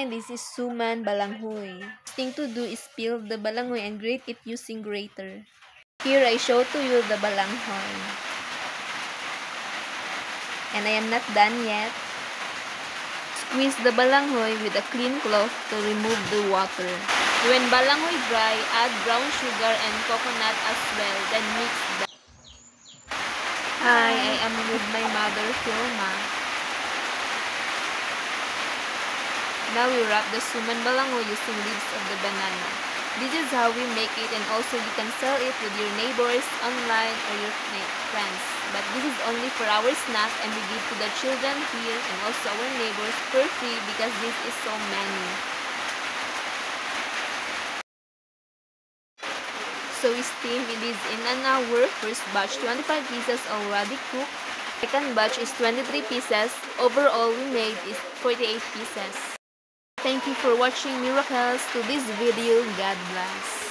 9, this is suman balanghoy. First thing to do is peel the balanghoy and grate it using grater. Here I show to you the balanghoy. And I am not done yet. Squeeze the balanghoy with a clean cloth to remove the water. When balanghoy dry, add brown sugar and coconut as well, then mix them. Hi, I am with my mother, Filma. Now we wrap the suman balanghoy using leaves of the banana. This is how we make it, and also you can sell it with your neighbors, online, or your friends. But this is only for our snack, and we give to the children here and also our neighbors for free because this is so many. So we steam it is in an hour. First batch 25 pieces already cooked. Second batch is 23 pieces. Overall we made is 48 pieces. Thank you for watching miracles to this video. God bless.